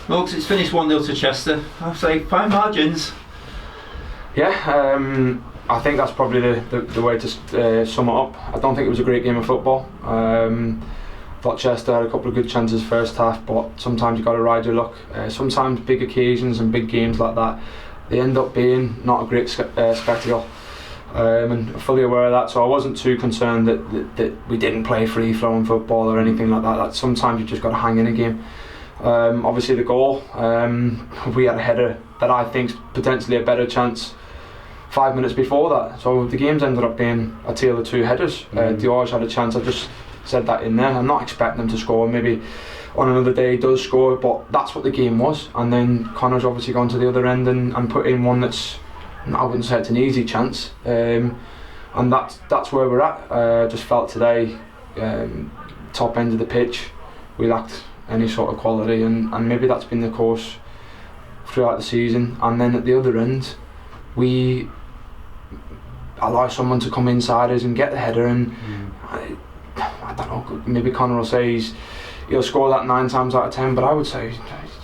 Morgs, it's finished 1-0 to Chester. I'd say fine margins. Yeah, I think that's probably the way to sum it up. I don't think it was a great game of football. Thought Chester had a couple of good chances first half, but sometimes you've got to ride your luck. Sometimes big occasions and big games like that, they end up being not a great spectacle. And fully aware of that, so I wasn't too concerned that we didn't play free-flowing football or anything like that. That sometimes you've just got to hang in a game. Obviously the goal, we had a header that I think's potentially a better chance 5 minutes before that, so the game's ended up being a tale of two headers. Dior's had a chance, I just said that in there. I'm not expecting him to score, maybe on another day he does score, but that's what the game was. And then Connor's obviously gone to the other end and put in one that's, I wouldn't say it's an easy chance, and that's where we're at. Just felt today, top end of the pitch, we lacked any sort of quality, and maybe that's been the course throughout the season. And then at the other end, we allow someone to come inside us and get the header, and I don't know, maybe Connor will say he'll score that 9 times out of 10, but I would say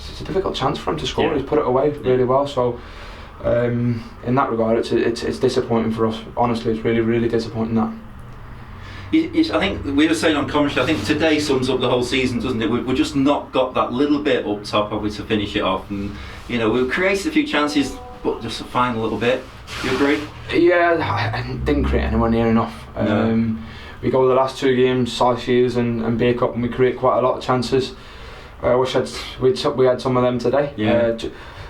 it's a difficult chance for him to score. Yeah. He's put it away really well, so in that regard it's disappointing for us. Honestly, it's really, really disappointing that. I think we were saying on commentary, I think today sums up the whole season, doesn't it? We've just not got that little bit up top, have we, to finish it off. And we've created a few chances, but just a final little bit. Do you agree? Yeah, I didn't create anywhere near enough. No. We go the last 2 games, South Shields and Bake Up, and we create quite a lot of chances. I wish we had some of them today. Yeah.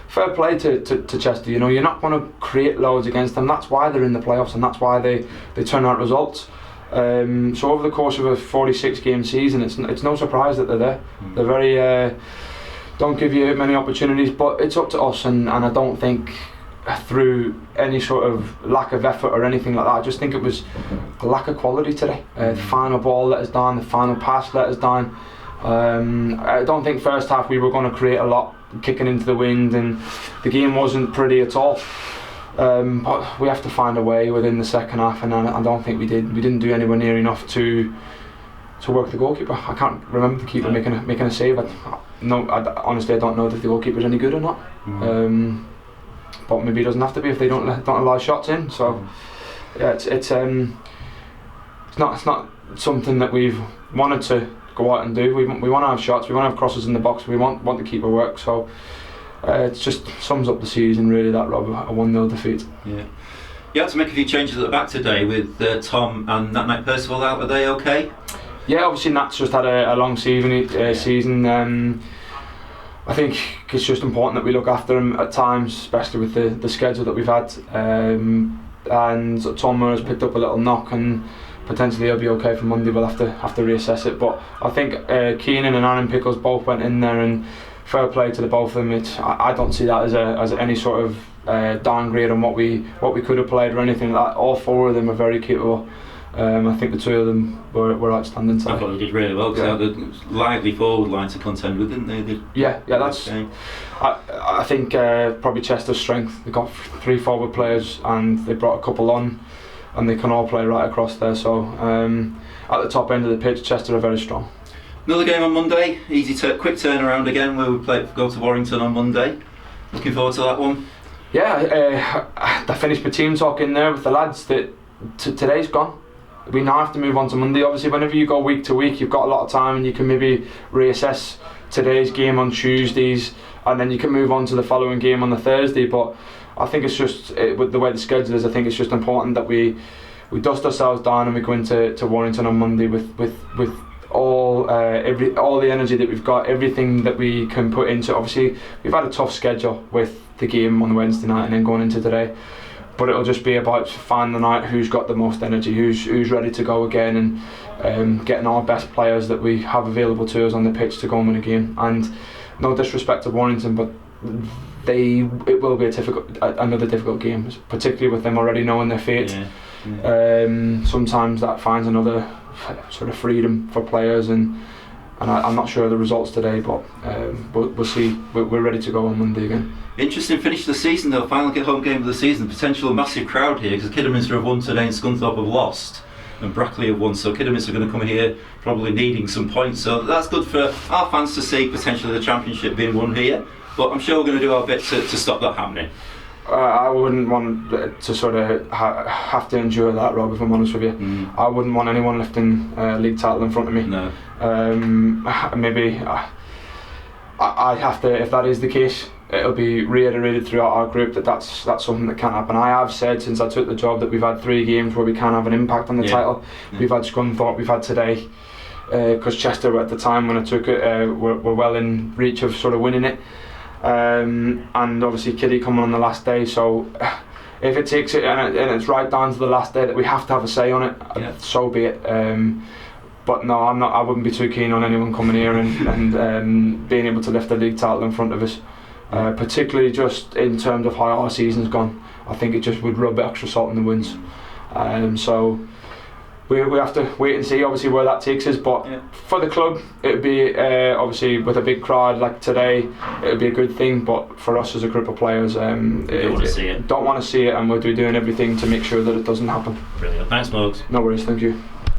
Fair play to Chester. You're not going to create loads against them. That's why they're in the playoffs, and that's why they turn out results. So over the course of a 46 game season, it's no surprise that they're there. They're very don't give you many opportunities, but it's up to us, and I don't think through any sort of lack of effort or anything like that. I just think it was a lack of quality today. The final ball let us down, the final pass let us down. I don't think first half we were going to create a lot, kicking into the wind, and the game wasn't pretty at all. But we have to find a way within the second half, and I don't think we did. We didn't do anywhere near enough to work the goalkeeper. I can't remember the keeper making a save. Honestly, I don't know if the goalkeeper's any good or not. But maybe he doesn't have to be if they don't allow shots in. So yeah, it's not something that we've wanted to go out and do. We want to have shots. We want to have crosses in the box. We want the keeper work. So it just sums up the season really, that Rob, a 1-0 defeat. Yeah. You had to make a few changes at the back today with Tom and Nat Knight Percival out. Are they okay? Yeah, obviously Nat's just had a long season. I think it's just important that we look after him at times, especially with the schedule that we've had. And Tom Murray's picked up a little knock, and potentially he'll be okay for Monday. We'll have to reassess it. But I think Keenan and Aaron Pickles both went in there, and fair play to the both of them. I don't see that as any sort of downgrade on what we could have played or anything like that. All 4 of them are very capable. I think the 2 of them were outstanding today. I thought they did really well, because they had a lively forward line to contend with, didn't they? Yeah, that's. I think probably Chester's strength. They've got 3 forward players, and they brought a couple on, and they can all play right across there. So at the top end of the pitch, Chester are very strong. Another game on Monday, quick turnaround again, where we go to Warrington on Monday. Looking forward to that one. Yeah, I finished my team talk in there with the lads that today's gone. We now have to move on to Monday. Obviously, whenever you go week to week, you've got a lot of time, and you can maybe reassess today's game on Tuesdays, and then you can move on to the following game on the Thursday. But I think it's just with the way the schedule is, I think it's just important that we dust ourselves down and we go into Warrington on Monday with all the energy that we've got, everything that we can put into. Obviously, we've had a tough schedule with the game on Wednesday night and then going into today. But it'll just be about finding out who's got the most energy, who's ready to go again, and getting our best players that we have available to us on the pitch to go and win a game. And no disrespect to Warrington, but it will be another difficult game, particularly with them already knowing their fate. Yeah. Sometimes that finds another sort of freedom for players, and I'm not sure of the results today, but we'll see. We're ready to go on Monday again. Interesting finish to the season though, final home game of the season, potential massive crowd here, because Kidderminster have won today and Scunthorpe have lost. and Brackley have won. So Kidderminster are going to come here probably needing some points. So that's good for our fans to see potentially the championship being won here. But I'm sure we're going to do our bit to stop that happening. I wouldn't want to sort of have to endure that, Rob, if I'm honest with you. I wouldn't want anyone lifting league title in front of me. No. Maybe I have to, if that is the case, it'll be reiterated throughout our group that's something that can't happen. I have said since I took the job that we've had 3 games where we can have an impact on the title. We've had Scunthorpe, we've had today, because Chester at the time when I took it were well in reach of sort of winning it. And obviously Kitty coming on the last day, so if it takes it and it's right down to the last day that we have to have a say on it, so be it. But no, I wouldn't be too keen on anyone coming here and being able to lift the league title in front of us, particularly just in terms of how our season's gone. I think it just would rub extra salt in the wounds. So we have to wait and see obviously where that takes us, but for the club it would be obviously with a big crowd like today it would be a good thing, but for us as a group of players don't want to see it, and we'll be doing everything to make sure that it doesn't happen. Brilliant. Thanks, Morgs. No worries, thank you.